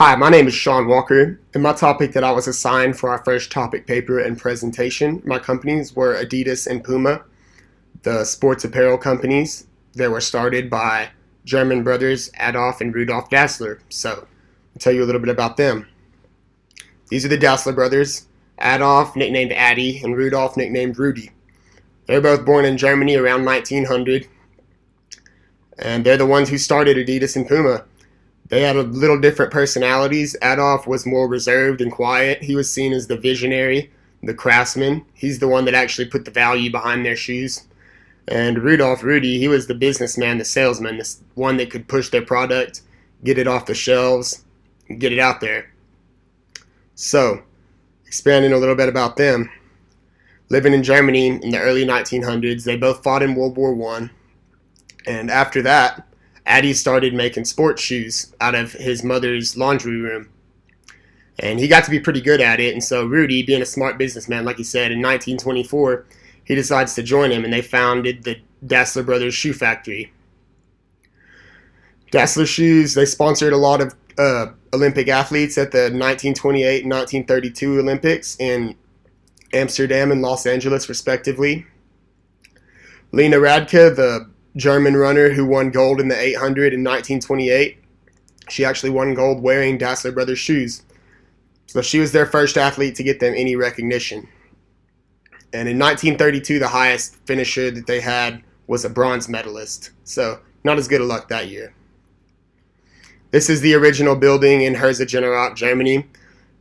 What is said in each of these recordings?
Hi, my name is Shawn Walker, and my topic that I was assigned for our first topic paper and presentation, my companies were Adidas and PUMA, the sports apparel companies that were started by German brothers Adolf and Rudolf Dassler. So, I'll tell you a little bit about them. These are the Dassler brothers, Adolf, nicknamed Addy, and Rudolf, nicknamed Rudy. They were both born in Germany around 1900, and they're the ones who started Adidas and PUMA. They had a little different personalities. Adolf was more reserved and quiet. He was seen as the visionary, the craftsman. He's the one that actually put the value behind their shoes. And Rudolf, Rudy, he was the businessman, the salesman, the one that could push their product, get it off the shelves, and get it out there. So, expanding a little bit about them. Living in Germany in the early 1900s, they both fought in World War I. And after that, Addy started making sports shoes out of his mother's laundry room. And he got to be pretty good at it. And so Rudy, being a smart businessman, like he said, in 1924, he decides to join him, and they founded the Dassler Brothers Shoe Factory. Dassler shoes, they sponsored a lot of Olympic athletes at the 1928 and 1932 Olympics in Amsterdam and Los Angeles, respectively. Lena Radke, the German runner who won gold in the 800 in 1928. She actually won gold wearing Dassler Brothers shoes. So she was their first athlete to get them any recognition. And in 1932, the highest finisher that they had was a bronze medalist. So not as good a luck that year. This is the original building in Herzogenaurach, Germany.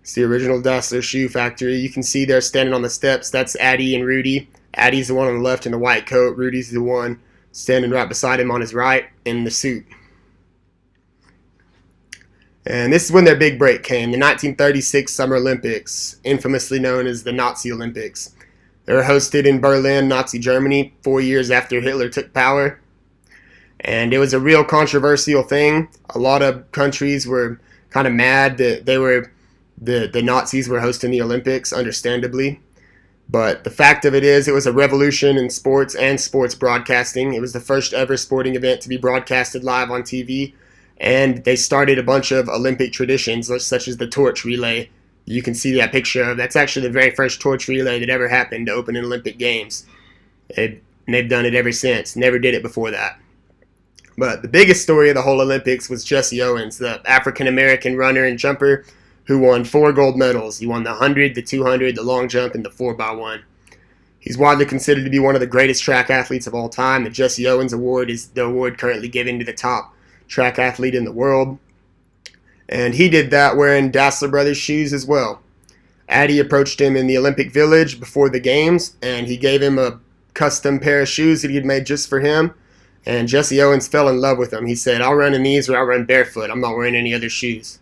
It's the original Dassler shoe factory. You can see they're standing on the steps. That's Addy and Rudy. Addy's the one on the left in the white coat. Rudy's the one standing right beside him on his right in the suit. And this is when their big break came, the 1936 Summer Olympics, infamously known as the Nazi Olympics. They were hosted in Berlin, Nazi Germany, 4 years after Hitler took power. And it was a real controversial thing. A lot of countries were kind of mad that the Nazis were hosting the Olympics, understandably. But the fact of it is, it was a revolution in sports and sports broadcasting. It was the first ever sporting event to be broadcasted live on TV. And they started a bunch of Olympic traditions, such as the torch relay. You can see that picture of. That's actually the very first torch relay that ever happened to open an Olympic Games. And they've done it ever since. Never did it before that. But the biggest story of the whole Olympics was Jesse Owens, the African-American runner and jumper who won 4 gold medals. He won the 100, the 200, the long jump, and the 4x1. He's widely considered to be one of the greatest track athletes of all time. The Jesse Owens Award is the award currently given to the top track athlete in the world. And he did that wearing Dassler Brothers shoes as well. Addy approached him in the Olympic Village before the games, and he gave him a custom pair of shoes that he had made just for him. And Jesse Owens fell in love with them. He said, "I'll run in these or I'll run barefoot. I'm not wearing any other shoes."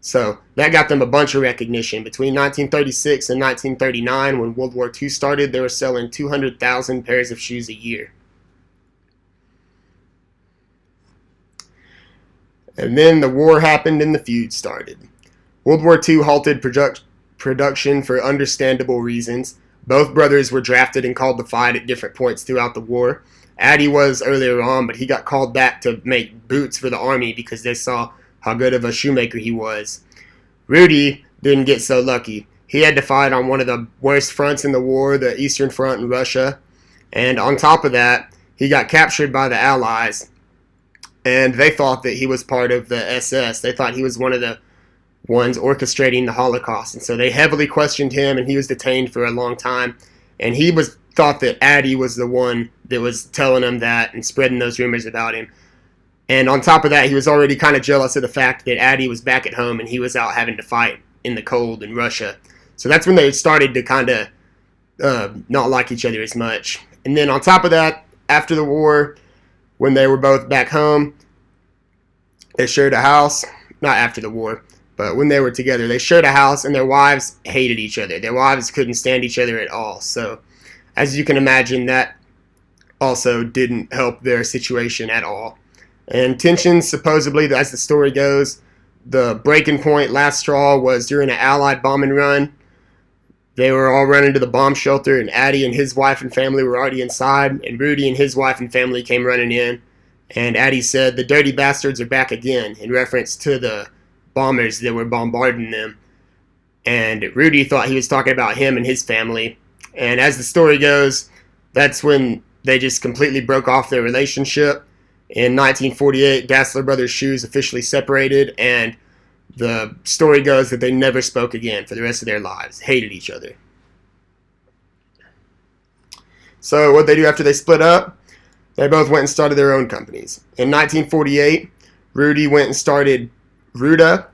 So that got them a bunch of recognition. Between 1936 and 1939, when World War II started, they were selling 200,000 pairs of shoes a year. And then the war happened and the feud started. World War II halted production for understandable reasons. Both brothers were drafted and called to fight at different points throughout the war. Addy was earlier on, but he got called back to make boots for the army because they saw how good of a shoemaker he was. Rudy didn't get so lucky. He had to fight on one of the worst fronts in the war, the Eastern Front in Russia. And on top of that, he got captured by the Allies. And they thought that he was part of the SS. They thought he was one of the ones orchestrating the Holocaust. And so they heavily questioned him, and he was detained for a long time. And he thought that Addy was the one that was telling him that and spreading those rumors about him. And on top of that, he was already kind of jealous of the fact that Addy was back at home and he was out having to fight in the cold in Russia. So that's when they started to kind of not like each other as much. And then on top of that, after the war, when they were both back home, they shared a house. Not after the war, but when they were together, they shared a house, and their wives hated each other. Their wives couldn't stand each other at all. So as you can imagine, that also didn't help their situation at all. And tensions, supposedly, as the story goes, the breaking point, last straw, was during an Allied bombing run. They were all running to the bomb shelter, and Addy and his wife and family were already inside, and Rudy and his wife and family came running in. And Addy said, "The dirty bastards are back again," in reference to the bombers that were bombarding them. And Rudy thought he was talking about him and his family. And as the story goes, that's when they just completely broke off their relationship. In 1948, Dassler Brothers' shoes officially separated, and the story goes that they never spoke again for the rest of their lives, hated each other. So what they do after they split up? They both went and started their own companies. In 1948, Rudy went and started Ruda,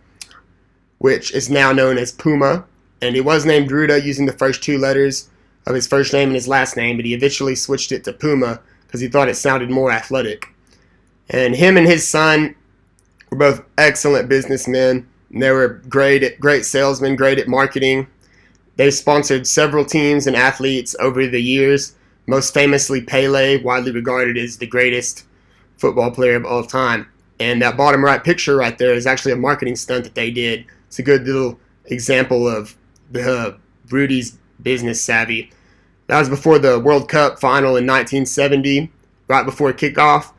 which is now known as PUMA, and he was named Ruda using the first two letters of his first name and his last name, but he eventually switched it to PUMA because he thought it sounded more athletic. And him and his son were both excellent businessmen, and they were great salesmen, great at marketing. They sponsored several teams and athletes over the years, most famously Pele, widely regarded as the greatest football player of all time. And that bottom right picture right there is actually a marketing stunt that they did. It's a good little example of Rudy's business savvy. That was before the World Cup final in 1970, right before kickoff.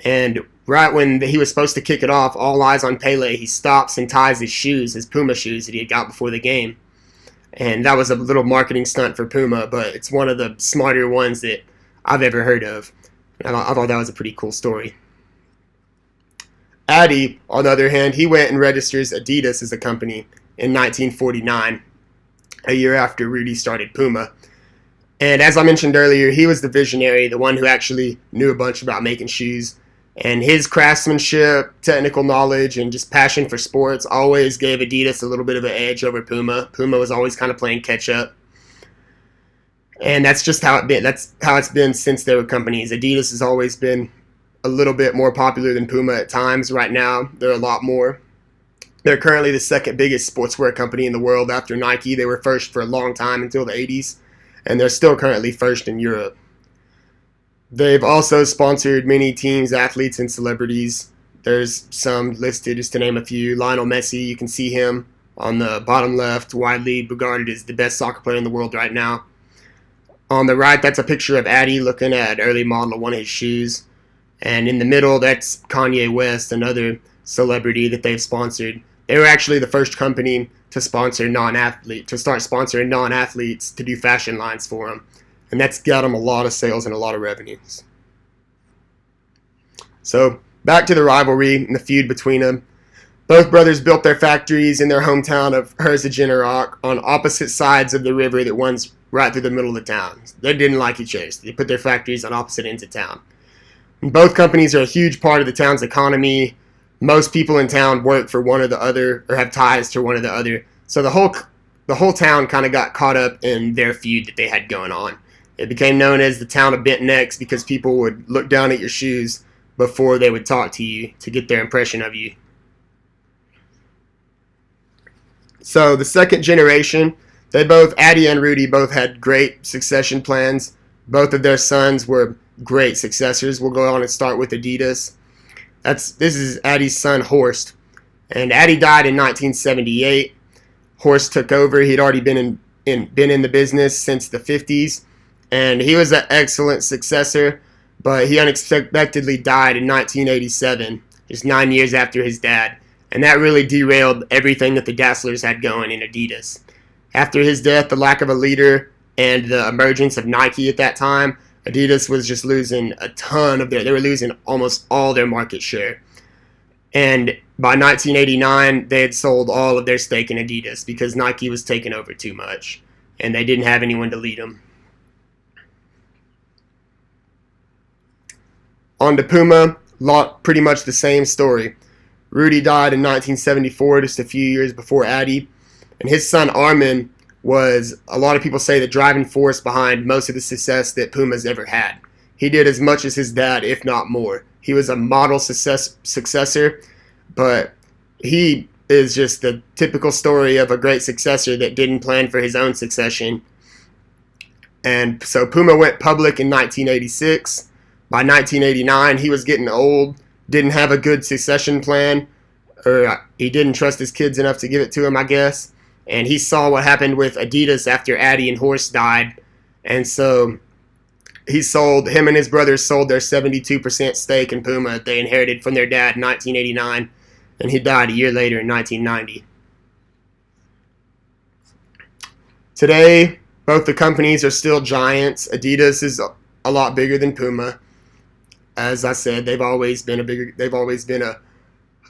And right when he was supposed to kick it off, all eyes on Pele, he stops and ties his shoes, his Puma shoes that he had got before the game. And that was a little marketing stunt for Puma, but it's one of the smarter ones that I've ever heard of. And I thought that was a pretty cool story. Adi, on the other hand, he went and registers Adidas as a company in 1949, a year after Rudy started Puma. And as I mentioned earlier, he was the visionary, the one who actually knew a bunch about making shoes. And his craftsmanship, technical knowledge, and just passion for sports always gave Adidas a little bit of an edge over Puma. Puma was always kind of playing catch up. And that's just how it's been since they were companies. Adidas has always been a little bit more popular than Puma at times. Right now, they're a lot more. They're currently the second biggest sportswear company in the world after Nike. They were first for a long time until the 80s, and they're still currently first in Europe. They've also sponsored many teams, athletes, and celebrities. There's some listed, just to name a few. Lionel Messi, you can see him on the bottom left, widely regarded as the best soccer player in the world right now. On the right, that's a picture of Adi looking at an early model of one of his shoes. And in the middle, that's Kanye West, another celebrity that they've sponsored. They were actually the first company to start sponsoring non-athletes to do fashion lines for them. And that's got them a lot of sales and a lot of revenues. So, back to the rivalry and the feud between them. Both brothers built their factories in their hometown of Herzogenaurach on opposite sides of the river that runs right through the middle of the town. They didn't like each other, so they put their factories on opposite ends of town. And both companies are a huge part of the town's economy. Most people in town work for one or the other or have ties to one or the other. So the whole town kind of got caught up in their feud that they had going on. It became known as the town of bent necks because people would look down at your shoes before they would talk to you to get their impression of you. So the second generation, Adi and Rudy both had great succession plans. Both of their sons were great successors. We'll go on and start with Adidas. This is Adi's son, Horst. And Adi died in 1978. Horst took over. He'd already been in the business since the 50s. And he was an excellent successor, but he unexpectedly died in 1987, just 9 years after his dad. And that really derailed everything that the Dasslers had going in Adidas. After his death, the lack of a leader and the emergence of Nike at that time, Adidas was just losing a ton of they were losing almost all their market share. And by 1989, they had sold all of their stake in Adidas because Nike was taking over too much, and they didn't have anyone to lead them. On to Puma, pretty much the same story. Rudy died in 1974, just a few years before Adi, and his son Armin was, a lot of people say, the driving force behind most of the success that Puma's ever had. He did as much as his dad, if not more. He was a model successor, but he is just the typical story of a great successor that didn't plan for his own succession. And so Puma went public in 1986. By 1989, he was getting old, didn't have a good succession plan, or he didn't trust his kids enough to give it to him, I guess. And he saw what happened with Adidas after Adi and Horst died. And so him and his brothers sold their 72% stake in Puma they inherited from their dad in 1989. and he died a year later in 1990. Today, both the companies are still giants. Adidas is a lot bigger than PUMA. As I said, they've always been a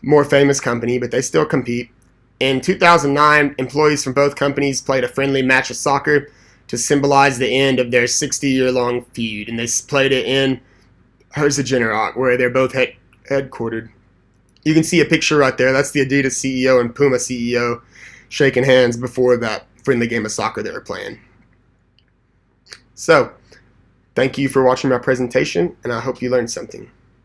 more famous company, but they still compete. In 2009, employees from both companies played a friendly match of soccer to symbolize the end of their 60-year-long feud, and they played it in Herzogenaurach, where they're both headquartered. You can see a picture right there. That's the Adidas CEO and PUMA CEO shaking hands before that friendly game of soccer they were playing. So, thank you for watching my presentation, and I hope you learned something.